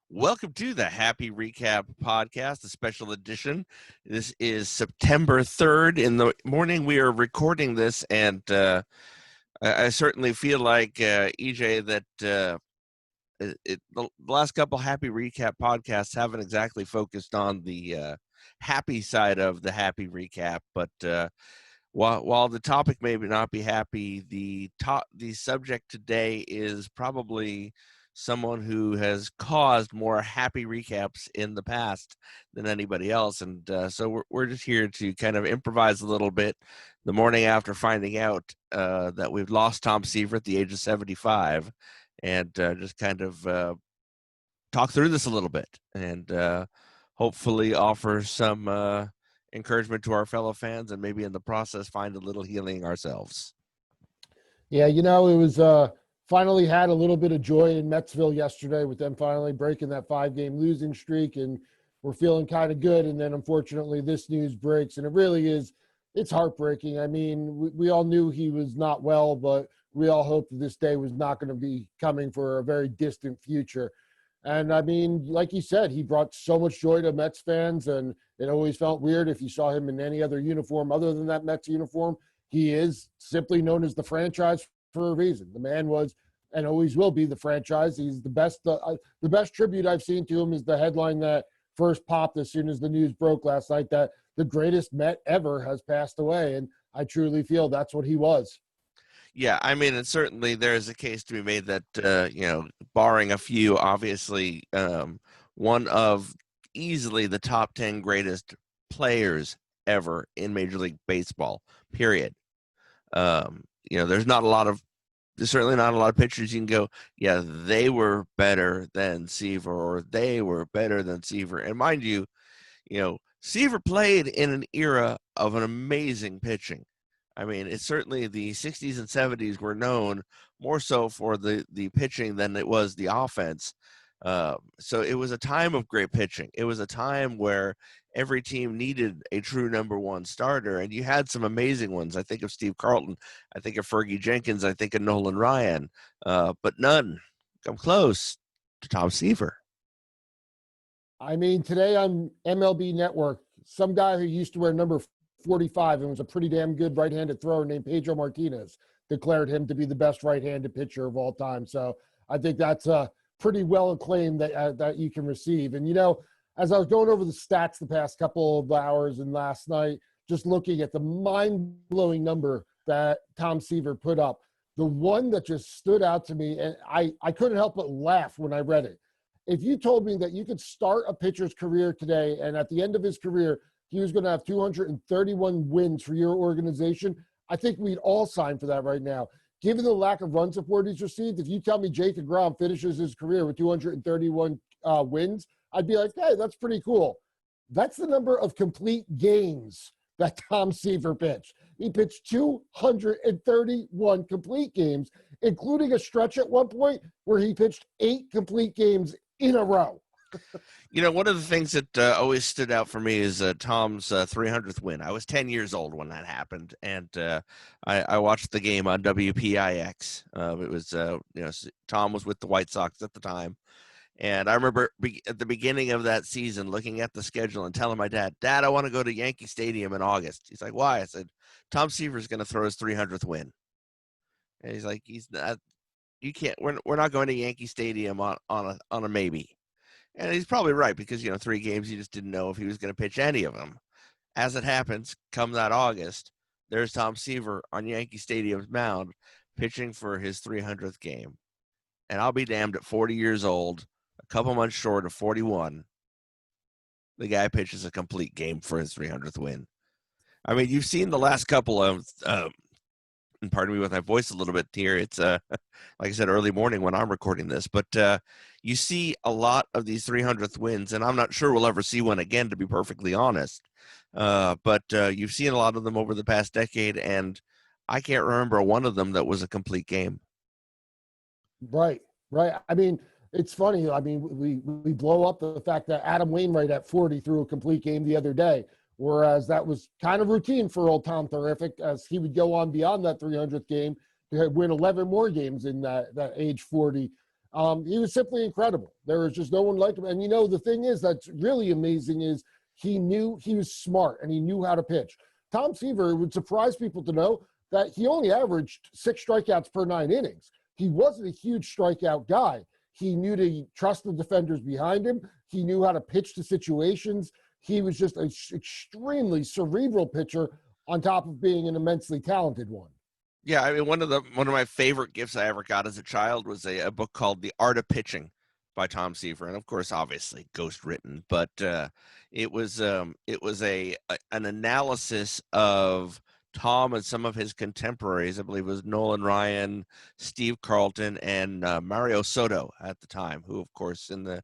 Welcome to the Happy Recap Podcast, a special edition. This is September 3rd. In the morning, we are recording this, and I certainly feel like, EJ, that the last couple Happy Recap podcasts haven't exactly focused on the happy side of the Happy Recap, but while the topic may not be happy, the subject today is probably someone who has caused more happy recaps in the past than anybody else, and so we're just here to kind of improvise a little bit the morning after finding out that we've lost Tom Seaver at the age of 75, and just kind of talk through this a little bit, and hopefully offer some encouragement to our fellow fans, and maybe in the process find a little healing ourselves. Yeah, it was finally had a little bit of joy in Metsville yesterday with them finally breaking that 5-game losing streak, and we're feeling kind of good. And then unfortunately this news breaks, and it's heartbreaking. I mean, we all knew he was not well, but we all hoped that this day was not going to be coming for a very distant future. And I mean, like you said, he brought so much joy to Mets fans, and it always felt weird if you saw him in any other uniform other than that Mets uniform. He is simply known as the franchise for a reason. The man was and always will be the franchise. He's the best. The best tribute I've seen to him is the headline that first popped as soon as the news broke last night that the greatest Met ever has passed away, and I truly feel that's what he was. Yeah, I mean, and certainly there's a case to be made that, barring a few, obviously, one of easily the top 10 greatest players ever in Major League Baseball, period. There's certainly not a lot of pitchers you can go, yeah, they were better than Seaver, or they were better than Seaver. And mind you, Seaver played in an era of an amazing pitching. I mean, it's certainly the 60s and 70s were known more so for the pitching than it was the offense. So it was a time of great pitching. It was a time where every team needed a true number one starter, and you had some amazing ones. I think of Steve Carlton. I think of Fergie Jenkins. I think of Nolan Ryan. But none come close to Tom Seaver. I mean, today on MLB Network, some guy who used to wear number 45 and was a pretty damn good right-handed thrower named Pedro Martinez declared him to be the best right-handed pitcher of all time. So I think that's pretty well acclaimed that you can receive. And, as I was going over the stats the past couple of hours and last night, just looking at the mind-blowing number that Tom Seaver put up, the one that just stood out to me, and I couldn't help but laugh when I read it. If you told me that you could start a pitcher's career today and at the end of his career, he was going to have 231 wins for your organization, I think we'd all sign for that right now. Given the lack of run support he's received, if you tell me Jake DeGrom finishes his career with 231 wins, I'd be like, hey, that's pretty cool. That's the number of complete games that Tom Seaver pitched. He pitched 231 complete games, including a stretch at one point where he pitched 8 complete games in a row. One of the things that always stood out for me is Tom's 300th win. I was 10 years old when that happened, and I watched the game on WPIX. It was, Tom was with the White Sox at the time, and I remember at the beginning of that season looking at the schedule and telling my dad, I want to go to Yankee Stadium in August. He's like, why? I said, Tom Seaver's going to throw his 300th win. And he's like, he's not. You can't. We're not going to Yankee Stadium on a maybe. And he's probably right because, 3 games, you just didn't know if he was going to pitch any of them. As it happens, come that August, there's Tom Seaver on Yankee Stadium's mound pitching for his 300th game. And I'll be damned, at 40 years old, a couple months short of 41, the guy pitches a complete game for his 300th win. I mean, you've seen the last couple of and pardon me with my voice a little bit here. It's like I said, early morning when I'm recording this, but you see a lot of these 300th wins, and I'm not sure we'll ever see one again, to be perfectly honest. But you've seen a lot of them over the past decade, and I can't remember one of them that was a complete game. Right. I mean, it's funny. I mean, we blow up the fact that Adam Wainwright at 40 threw a complete game the other day. Whereas that was kind of routine for old Tom Terrific, as he would go on beyond that 300th game to win 11 more games in that age 40. He was simply incredible. There was just no one like him. And, the thing is that's really amazing is he was smart and he knew how to pitch. Tom Seaver, it would surprise people to know that he only averaged 6 strikeouts per 9 innings. He wasn't a huge strikeout guy. He knew to trust the defenders behind him. He knew how to pitch to situations. He was just an extremely cerebral pitcher on top of being an immensely talented one. Yeah, I mean, one of my favorite gifts I ever got as a child was a book called The Art of Pitching by Tom Seaver, and of course, obviously, ghost written, but it was an analysis of Tom and some of his contemporaries. I believe it was Nolan Ryan, Steve Carlton, and Mario Soto at the time, who, of course, in the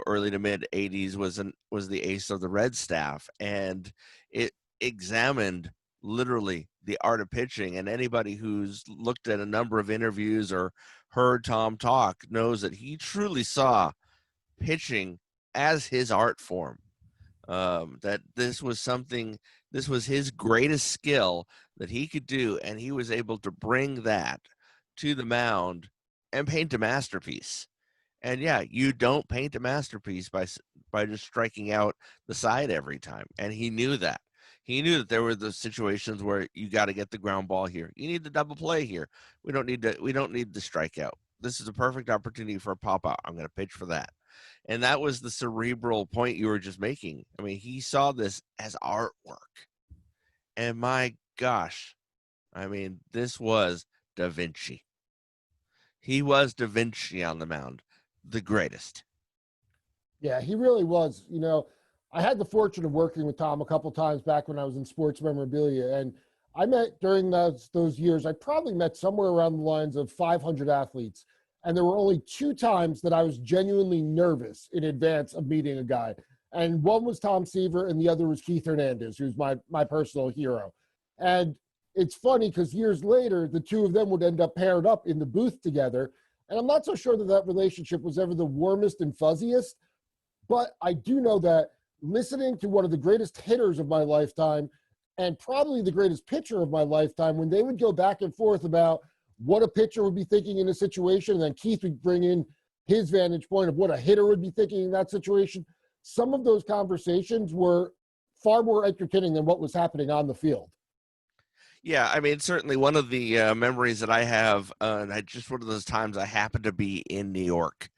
early to mid '80s was the ace of the Red staff, and it examined literally the art of pitching. And anybody who's looked at a number of interviews or heard Tom talk knows that he truly saw pitching as his art form. That this was his greatest skill that he could do, and he was able to bring that to the mound and paint a masterpiece. And yeah, you don't paint a masterpiece by just striking out the side every time. And he knew that. He knew that there were the situations where you got to get the ground ball here. You need the double play here. We don't need the strikeout. This is a perfect opportunity for a pop out. I'm going to pitch for that. And that was the cerebral point you were just making. I mean, he saw this as artwork. And my gosh, I mean, this was Da Vinci. He was Da Vinci on the mound, the greatest. Yeah, he really was. I had the fortune of working with Tom a couple times back when I was in sports memorabilia, and I met during those years, I probably met somewhere around the lines of 500 athletes, and there were only 2 times that I was genuinely nervous in advance of meeting a guy. And one was Tom Seaver, and the other was Keith Hernandez, who's my personal hero. And it's funny because years later, the two of them would end up paired up in the booth together. And I'm not so sure that relationship was ever the warmest and fuzziest, but I do know that listening to one of the greatest hitters of my lifetime and probably the greatest pitcher of my lifetime, when they would go back and forth about what a pitcher would be thinking in a situation, and then Keith would bring in his vantage point of what a hitter would be thinking in that situation, some of those conversations were far more entertaining than what was happening on the field. Yeah, I mean, certainly one of the memories that I have, just one of those times I happened to be in New York.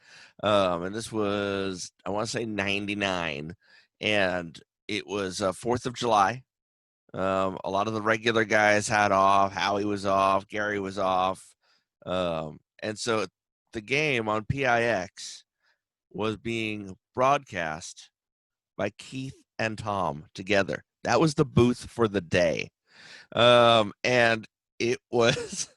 And this was, I want to say 99. And it was 4th of July. A lot of the regular guys had off. Howie was off. Gary was off. And so the game on PIX was being broadcast by Keith and Tom together. That was the booth for the day. And it was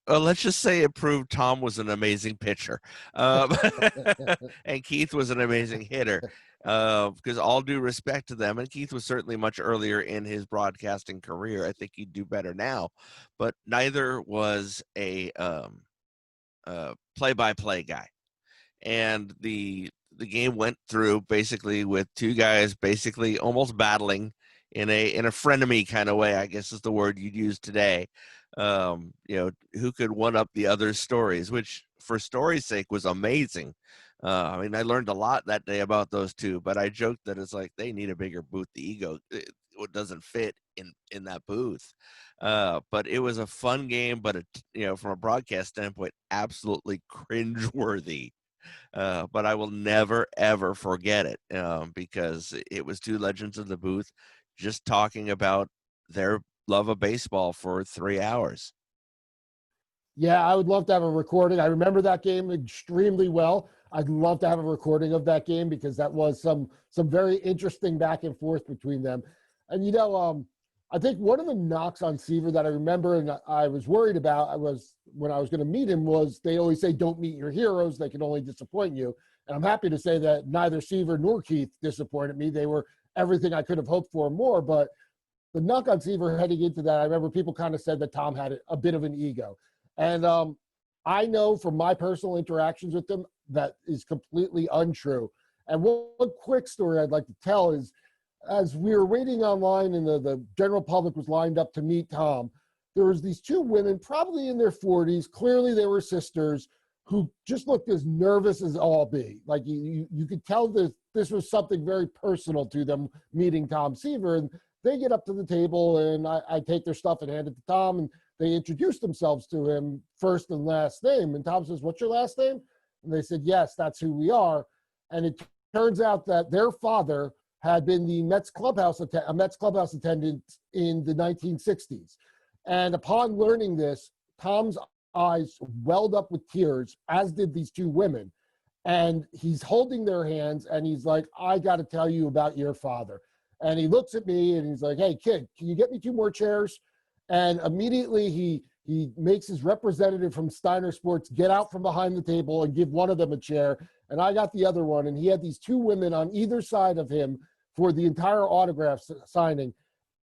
let's just say it proved Tom was an amazing pitcher, and Keith was an amazing hitter, because all due respect to them, and Keith was certainly much earlier in his broadcasting career. I think he'd do better now, but neither was a play-by-play guy. And the game went through basically with 2 guys basically almost battling in a frenemy kind of way, I guess is the word you'd use today. Who could one up the other's stories, which for story's sake was amazing. I mean, I learned a lot that day about those 2, but I joked that it's like they need a bigger booth. The ego it doesn't fit in that booth. But it was a fun game, but from a broadcast standpoint, absolutely cringeworthy. But I will never, ever forget it, because it was 2 legends of the booth just talking about their love of baseball for 3 hours. Yeah, I would love to have a recording. I remember that game extremely well. I'd love to have a recording of that game because that was some very interesting back and forth between them. And, I think one of the knocks on Seaver that I remember and I was worried about was when I was going to meet him was they always say, don't meet your heroes. They can only disappoint you. And I'm happy to say that neither Seaver nor Keith disappointed me. They were everything I could have hoped for and more. But the knock on Seaver heading into that, I remember people kind of said that Tom had a bit of an ego. And I know from my personal interactions with him that is completely untrue. And one quick story I'd like to tell is, as we were waiting online and the general public was lined up to meet Tom, there was these 2 women, probably in their 40s. Clearly they were sisters, who just looked as nervous as all be. Like you could tell this was something very personal to them, meeting Tom Seaver. And they get up to the table, and I take their stuff and hand it to Tom, and they introduce themselves to him, first and last name. And Tom says, "What's your last name?" And they said, "Yes, that's who we are." And it turns out that their father had been the Mets clubhouse attendant in the 1960s. And upon learning this, Tom's eyes welled up with tears, as did these two women. And he's holding their hands, and he's like, "I got to tell you about your father." And he looks at me, and he's like, "Hey, kid, can you get me 2 more chairs?" And immediately he makes his representative from Steiner Sports get out from behind the table and give one of them a chair. And I got the other one. And he had these 2 women on either side of him for the entire autograph signing.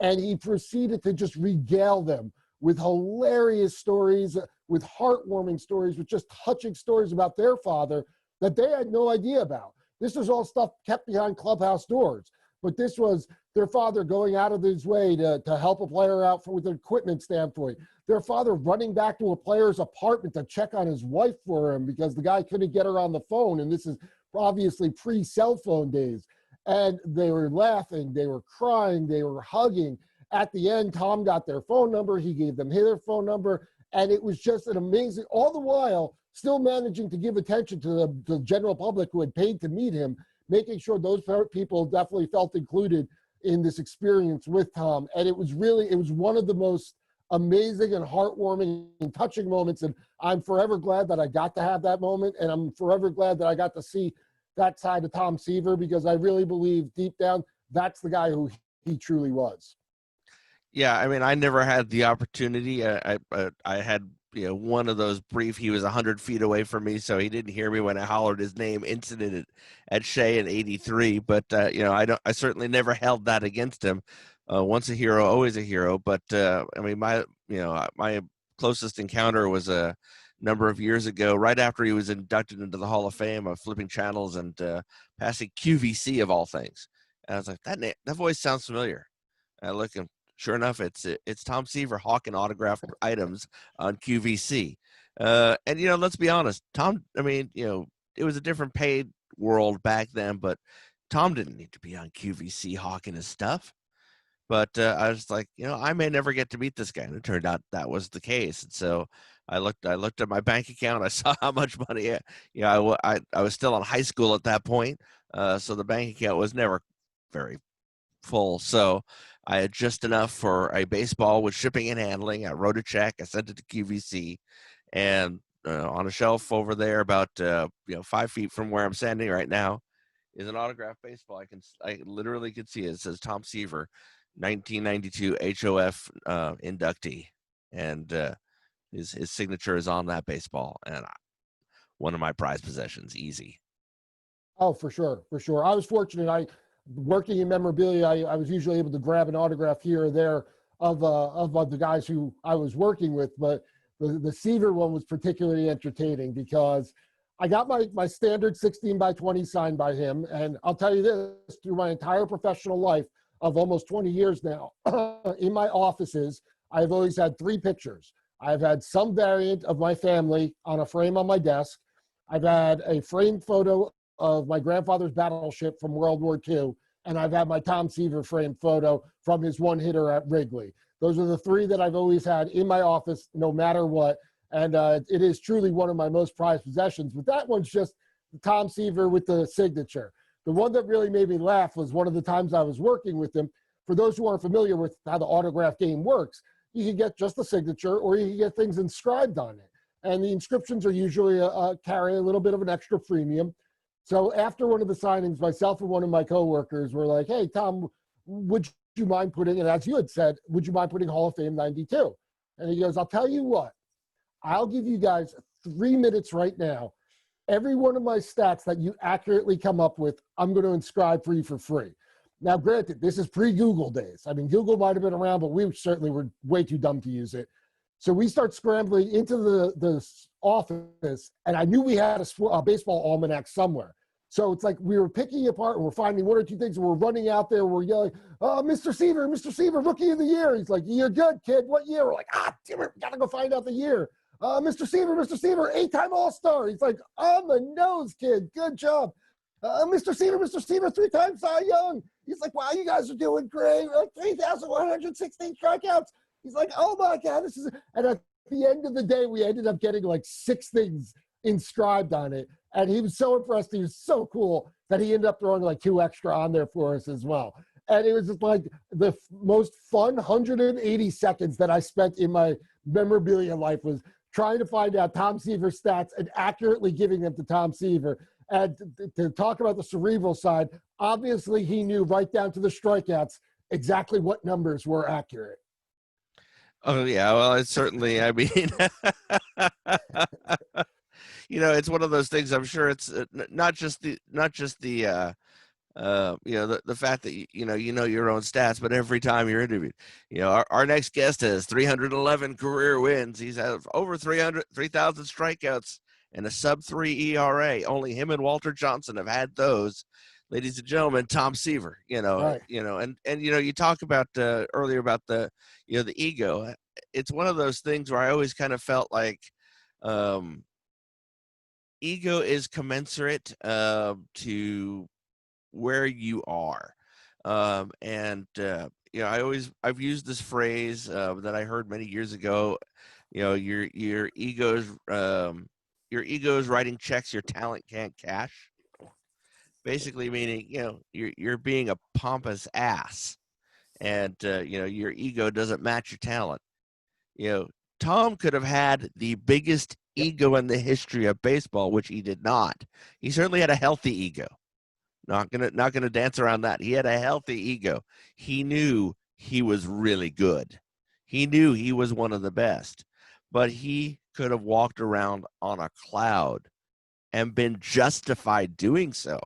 And he proceeded to just regale them with hilarious stories, with heartwarming stories, with just touching stories about their father that they had no idea about. This was all stuff kept behind clubhouse doors. But this was their father going out of his way to help a player out with an equipment standpoint. Their father running back to a player's apartment to check on his wife for him because the guy couldn't get her on the phone. And this is obviously pre-cell phone days. And they were laughing, they were crying, they were hugging. At the end, Tom got their phone number. He gave them their phone number. And it was just an amazing, all the while still managing to give attention to the general public who had paid to meet him, making sure those people definitely felt included in this experience with Tom. And it was one of the most amazing and heartwarming and touching moments. And I'm forever glad that I got to have that moment. And I'm forever glad that I got to see that side of Tom Seaver, because I really believe deep down, that's the guy who he truly was. Yeah, I mean, I never had the opportunity. I had one of those brief. He was 100 feet away from me, so he didn't hear me when I hollered his name. Incident at Shea in '83, but I certainly never held that against him. Once a hero, always a hero. But I mean, my closest encounter was a number of years ago, right after he was inducted into the Hall of Fame, of flipping channels and passing QVC of all things. And I was like, that voice sounds familiar. And I look, and sure enough, it's Tom Seaver hawking autographed items on QVC. And let's be honest, Tom. I mean, it was a different paid world back then, but Tom didn't need to be on QVC hawking his stuff. But I was like, I may never get to meet this guy, and it turned out that was the case. And so I looked at my bank account. I saw how much money. I was still in high school at that point, so the bank account was never very full. So I had just enough for a baseball with shipping and handling. I wrote a check. I sent it to QVC, and on a shelf over there, about 5 feet from where I'm standing right now, is an autographed baseball. I literally could see it. It says Tom Seaver, 1992 HOF inductee, and his signature is on that baseball, and one of my prized possessions, easy. Oh, for sure. I was fortunate. Working in memorabilia, I was usually able to grab an autograph here or there of the guys who I was working with. But the Seaver one was particularly entertaining because I got my standard 16 by 20 signed by him. And I'll tell you this, through my entire professional life of almost 20 years now, in my offices, I've always had 3 pictures. I've had some variant of my family on a frame on my desk. I've had a framed photo of my grandfather's battleship from World War II, and I've had my Tom Seaver framed photo from his one-hitter at Wrigley. Those are the 3 that I've always had in my office, no matter what, and it is truly one of my most prized possessions. But that one's just Tom Seaver with the signature. The one that really made me laugh was one of the times I was working with him. For those who aren't familiar with how the autograph game works, you can get just the signature, or you can get things inscribed on it. And the inscriptions are usually carry a little bit of an extra premium. So after one of the signings, myself and one of my coworkers were like, "Hey, Tom, would you mind putting," and as you had said, "would you mind putting Hall of Fame 92? And he goes, "I'll tell you what, I'll give you guys 3 minutes right now. Every one of my stats that you accurately come up with, I'm going to inscribe for you for free." Now, granted, this is pre-Google days. I mean, Google might have been around, but we certainly were way too dumb to use it. So we start scrambling into the office, and I knew we had a baseball almanac somewhere. So it's like we were picking apart, and we're finding 1 or 2 things, and we're running out there, we're yelling, "Oh, Mr. Seaver, Rookie of the Year." He's like, "You're good, kid. What year?" We're like, damn it, we got to go find out the year. Mr. Seaver, 8-time All-Star. He's like, on the nose, kid. Good job. Mr. Seaver, 3-time Cy Young. He's like, wow, you guys are doing great. 3,116 strikeouts. He's like, oh my God, this is. And at the end of the day, we ended up getting like 6 things inscribed on it. And he was so impressed. He was so cool that he ended up throwing like 2 extra on there for us as well. And it was just like the most fun 180 seconds that I spent in my memorabilia life was trying to find out Tom Seaver's stats and accurately giving them to Tom Seaver. And to talk about the cerebral side, obviously he knew right down to the strikeouts exactly what numbers were accurate. Oh yeah, well, it's certainly. I mean, it's one of those things. I'm sure it's not just the the fact that you know your own stats, but every time you're interviewed, our next guest has 311 career wins. He's had over 3,000 strikeouts and a sub-3 ERA. Only him and Walter Johnson have had those. Ladies and gentlemen, Tom Seaver. Right. And you talk about earlier about the the ego. It's one of those things where I always kind of felt like ego is commensurate to where you are. I've used this phrase that I heard many years ago. Your ego's writing checks your talent can't cash. Basically meaning, you're being a pompous ass, and your ego doesn't match your talent. Tom could have had the biggest ego in the history of baseball, which he did not. He certainly had a healthy ego. Not gonna dance around that. He had a healthy ego. He knew he was really good. He knew he was one of the best, but he could have walked around on a cloud and been justified doing so.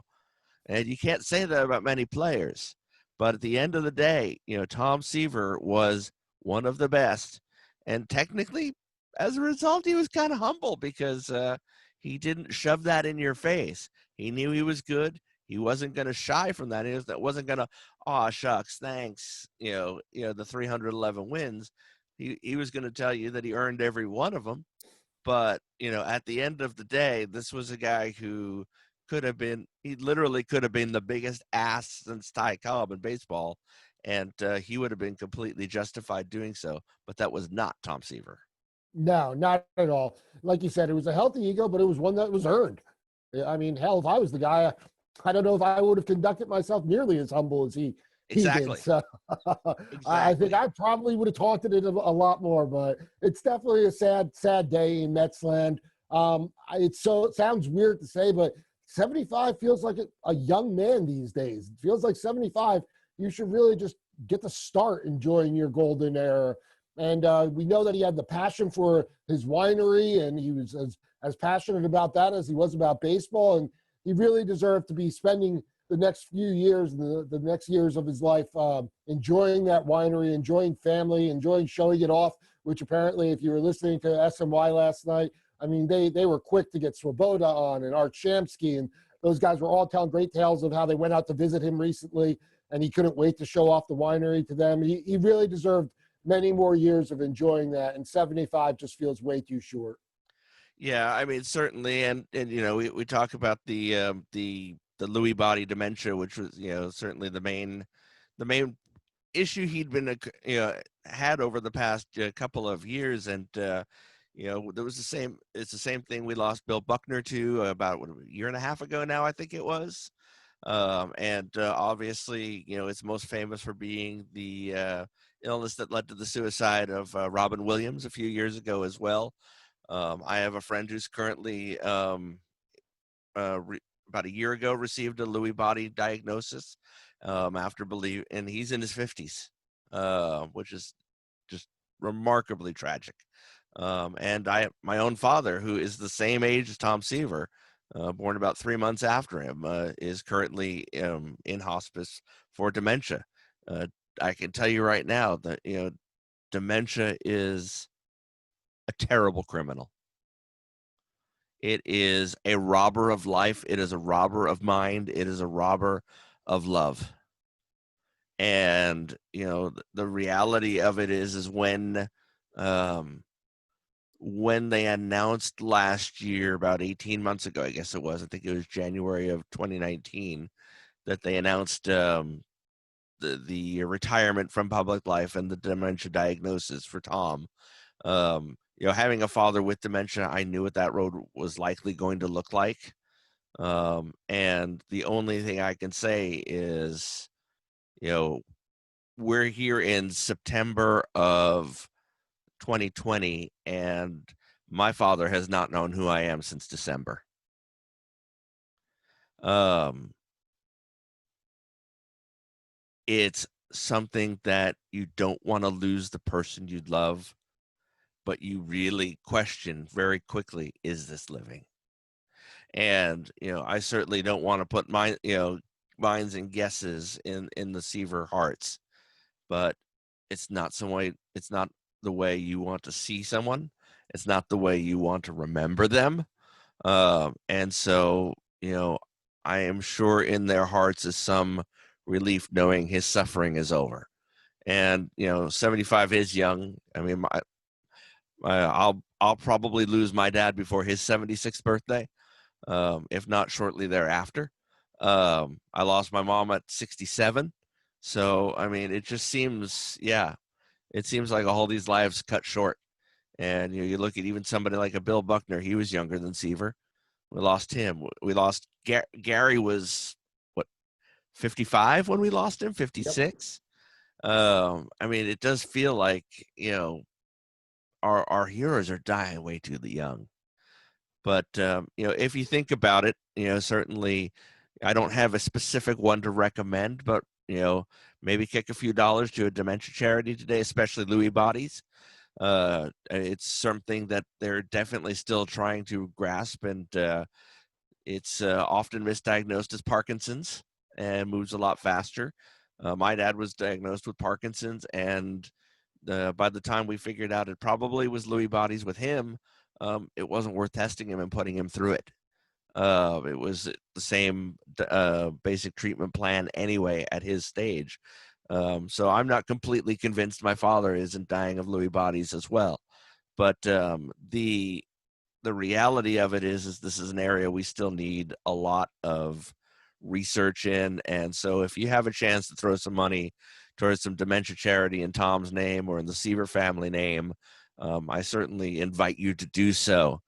And you can't say that about many players. But at the end of the day, Tom Seaver was one of the best. And technically, as a result, he was kind of humble because he didn't shove that in your face. He knew he was good. He wasn't going to shy from that. He wasn't going to, oh, shucks, thanks, the 311 wins. He was going to tell you that he earned every one of them. But, at the end of the day, this was a guy who he literally could have been the biggest ass since Ty Cobb in baseball. And he would have been completely justified doing so. But that was not Tom Seaver. No, not at all. Like you said, it was a healthy ego, but it was one that was earned. I mean, hell, if I was the guy, I don't know if I would have conducted myself nearly as humble as he Exactly. did. So Exactly. I think I probably would have taunted it a lot more, but it's definitely a sad day in Mets land. It sounds weird to say, but 75 feels like a young man these days. It feels like 75, you should really just get to start enjoying your golden era. And we know that he had the passion for his winery, and he was as passionate about that as he was about baseball. And he really deserved to be spending the next few years, the next years of his life, enjoying that winery, enjoying family, enjoying showing it off, which apparently, if you were listening to SMY last night, I mean, they were quick to get Swoboda on and Art Shamsky, and those guys were all telling great tales of how they went out to visit him recently, and he couldn't wait to show off the winery to them. He really deserved many more years of enjoying that, and 75 just feels way too short. Yeah, I mean, certainly, and we talk about the Lewy body dementia, which was certainly the main issue he'd been had over the past couple of years, and there was it's the same thing we lost Bill Buckner to about a year and a half ago now, I think it was. And obviously, it's most famous for being the illness that led to the suicide of Robin Williams a few years ago as well. I have a friend who's currently about a year ago received a Lewy body diagnosis and he's in his 50s, which is just remarkably tragic. And my own father, who is the same age as Tom Seaver, born about 3 months after him, is currently in hospice for dementia. I can tell you right now that dementia is a terrible criminal. It is a robber of life. It is a robber of mind. It is a robber of love. And the reality of it is when when they announced last year, about 18 months ago, I guess it was, I think it was January of 2019, that they announced the retirement from public life and the dementia diagnosis for Tom. Having a father with dementia, I knew what that road was likely going to look like. And the only thing I can say is, we're here in September of 2020, and my father has not known who I am since December. It's something that you don't want to lose the person you love, but you really question very quickly, is this living? And, I certainly don't want to put minds and guesses in the Seaver hearts, but it's not the way you want to see someone. It's not the way you want to remember them. And so, I am sure in their hearts is some relief knowing his suffering is over. And 75 is young. I mean, I'll probably lose my dad before his 76th birthday, if not shortly thereafter. I lost my mom at 67. So, I mean, it just seems, it seems like all these lives cut short. And you look at even somebody like a Bill Buckner. He was younger than Seaver. We lost him. We lost Gary was what, 55 when we lost him, 56. I mean, it does feel like our heroes are dying way too young. But if you think about it, certainly I don't have a specific one to recommend, but maybe kick a few dollars to a dementia charity today, especially Lewy bodies. It's something that they're definitely still trying to grasp, and it's often misdiagnosed as Parkinson's and moves a lot faster. My dad was diagnosed with Parkinson's, and by the time we figured out it probably was Lewy bodies with him, it wasn't worth testing him and putting him through it. It was the same basic treatment plan anyway at his stage. So I'm not completely convinced my father isn't dying of Lewy bodies as well. But the reality of it is this is an area we still need a lot of research in. And so if you have a chance to throw some money towards some dementia charity in Tom's name or in the Seaver family name, I certainly invite you to do so,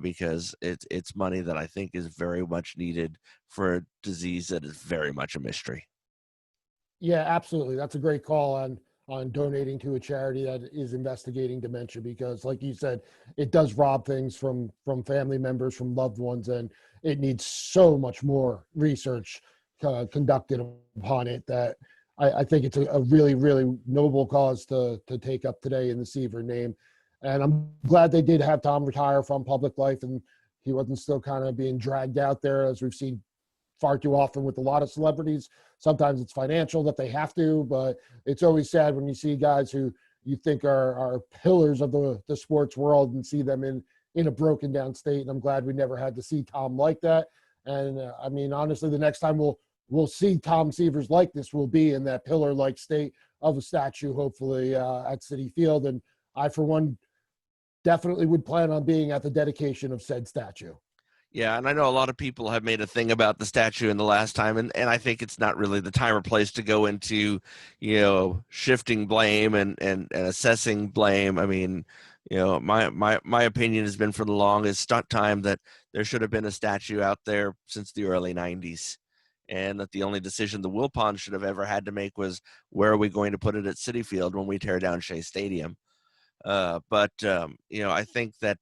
because it's money that I think is very much needed for a disease that is very much a mystery. Yeah, absolutely. That's a great call on donating to a charity that is investigating dementia, because like you said, it does rob things from family members, from loved ones, and it needs so much more research conducted upon it, that I think it's a really, really noble cause to take up today in the Seaver name. And I'm glad they did have Tom retire from public life, and he wasn't still kind of being dragged out there, as we've seen far too often with a lot of celebrities. Sometimes it's financial that they have to, but it's always sad when you see guys who you think are pillars of the sports world and see them in a broken down state. And I'm glad we never had to see Tom like that. And I mean, honestly, the next time we'll see Tom Seaver's likeness will be in that pillar like state of a statue, hopefully at Citi Field. And I, for one, definitely would plan on being at the dedication of said statue. Yeah, and I know a lot of people have made a thing about the statue in the last time, and I think it's not really the time or place to go into, shifting blame and assessing blame. I mean, my opinion has been for the longest time that there should have been a statue out there since the early 90s, and that the only decision the Wilpons should have ever had to make was, where are we going to put it at Citi Field when we tear down Shea Stadium? But I think that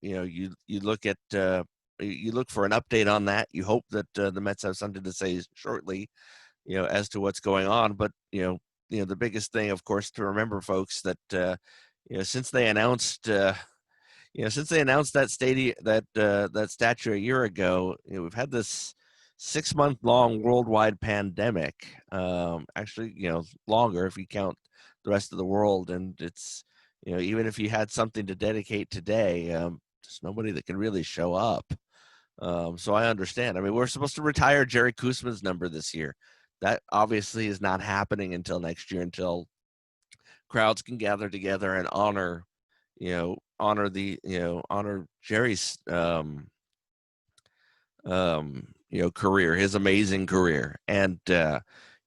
you look at you look for an update on that. You hope that the Mets have something to say shortly, as to what's going on. But the biggest thing, of course, to remember, folks, that since they announced that stadium, that statue a year ago, we've had this 6-month long worldwide pandemic. Actually, longer if you count the rest of the world, and it's even if you had something to dedicate today, there's nobody that can really show up. So I understand. I mean, we're supposed to retire Jerry Koosman's number this year. That obviously is not happening until next year, until crowds can gather together and honor, honor Jerry's career, his amazing career. And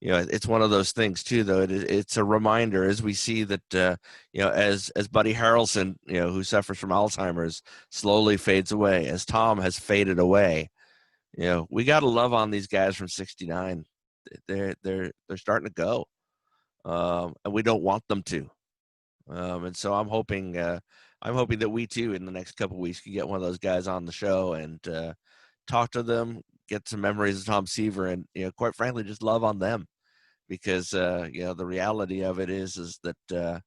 it's one of those things too, though. It's a reminder as we see that as Buddy Harrelson, who suffers from Alzheimer's, slowly fades away, as Tom has faded away. We got to love on these guys from '69. They're starting to go, and we don't want them to. And so I'm hoping that we too in the next couple of weeks can get one of those guys on the show and talk to them, get some memories of Tom Seaver, and quite frankly, just love on them, because the reality of it is that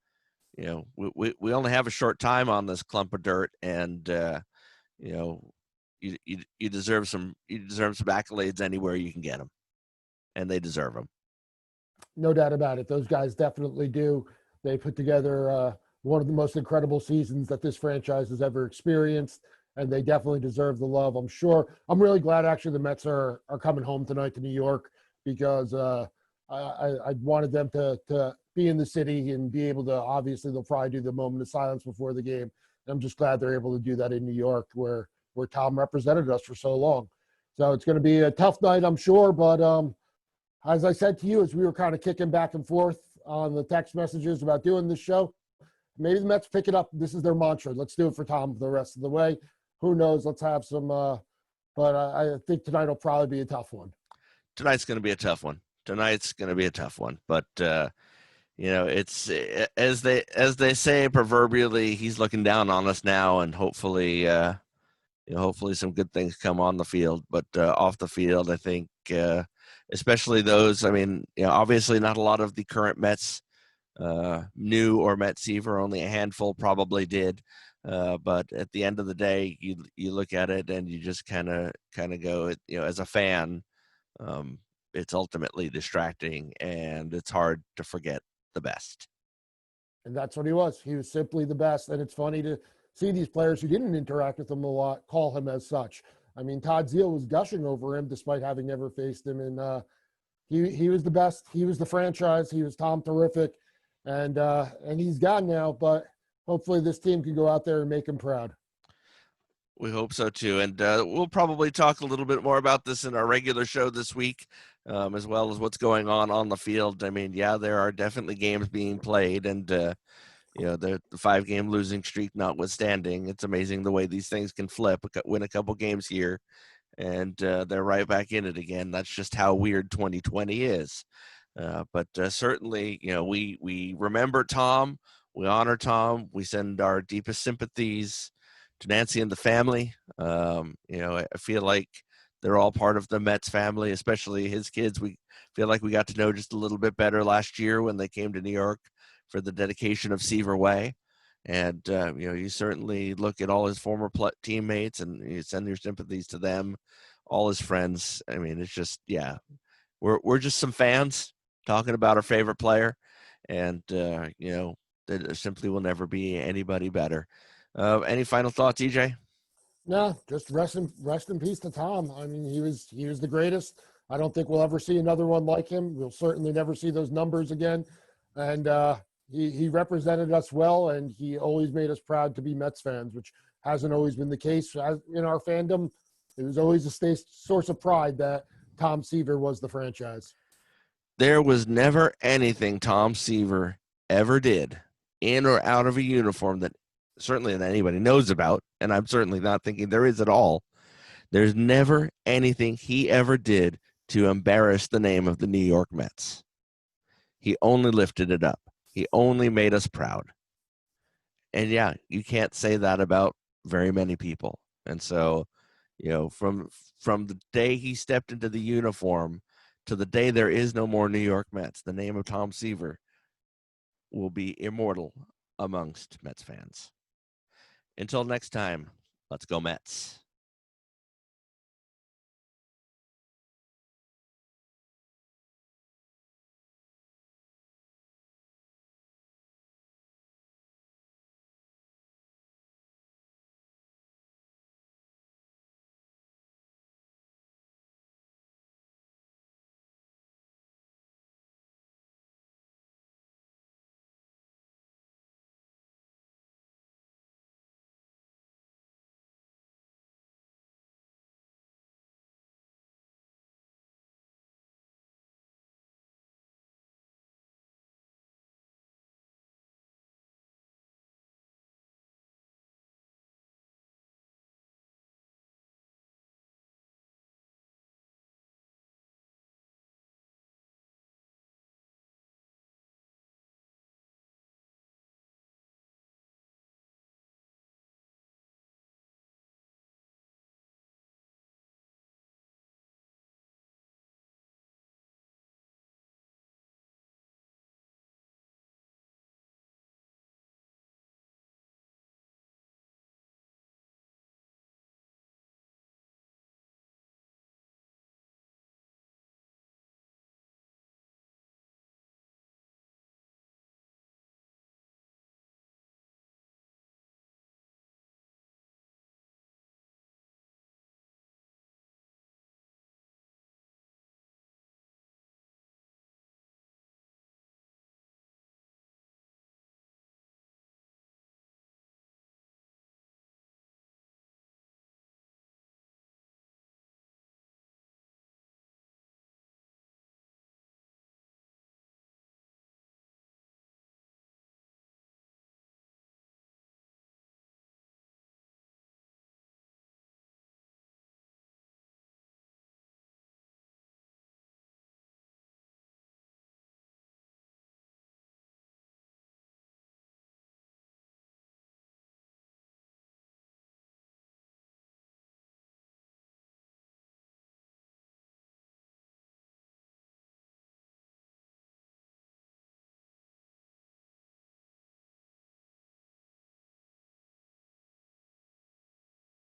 we only have a short time on this clump of dirt, and you deserve some accolades anywhere you can get them, and they deserve them. No doubt about it. Those guys definitely do. They put together one of the most incredible seasons that this franchise has ever experienced, and they definitely deserve the love, I'm sure. I'm really glad, actually, the Mets are coming home tonight to New York, because I wanted them to be in the city and be able to, obviously, they'll probably do the moment of silence before the game. And I'm just glad they're able to do that in New York, where Tom represented us for so long. So it's going to be a tough night, I'm sure, but as I said to you, as we were kind of kicking back and forth on the text messages about doing this show, maybe the Mets pick it up. This is their mantra. Let's do it for Tom the rest of the way. Who knows? Let's have some. But I think tonight will probably be a tough one. Tonight's going to be a tough one. But it's as they say proverbially, he's looking down on us now, and hopefully some good things come on the field. But off the field, I think, especially those. I mean, obviously not a lot of the current Mets knew or met Seaver. Only a handful probably did. But at the end of the day, you look at it and you just kind of go, as a fan, it's ultimately distracting, and it's hard to forget the best. And that's what he was. He was simply the best. And it's funny to see these players who didn't interact with him a lot call him as such. I mean, Todd Zeile was gushing over him despite having never faced him. And he was the best. He was the franchise. He was Tom terrific. And he's gone now, but hopefully this team can go out there and make him proud. We hope so too. And we'll probably talk a little bit more about this in our regular show this week, as well as what's going on the field. I mean, yeah, there are definitely games being played, and the 5-game losing streak notwithstanding, it's amazing the way these things can flip. Win a couple games here, and they're right back in it again. That's just how weird 2020 is. But certainly, we remember Tom, we honor Tom, we send our deepest sympathies to Nancy and the family. I feel like they're all part of the Mets family, especially his kids. We feel like we got to know just a little bit better last year when they came to New York for the dedication of Seaver Way. And, you certainly look at all his former teammates and you send your sympathies to them, all his friends. I mean, it's just, we're just some fans talking about our favorite player. And, there simply will never be anybody better. Any final thoughts, EJ? No, just rest in peace to Tom. I mean, he was the greatest. I don't think we'll ever see another one like him. We'll certainly never see those numbers again. And he represented us well, and he always made us proud to be Mets fans, which hasn't always been the case in our fandom. It was always a source of pride that Tom Seaver was the franchise. There was never anything Tom Seaver ever did in or out of a uniform that anybody knows about, and I'm certainly not thinking there is at all. There's never anything he ever did to embarrass the name of the New York Mets. He only lifted it up. He only made us proud. And you can't say that about very many people. And so, from the day he stepped into the uniform to the day there is no more New York Mets, the name of Tom Seaver will be immortal amongst Mets fans. Until next time, let's go Mets.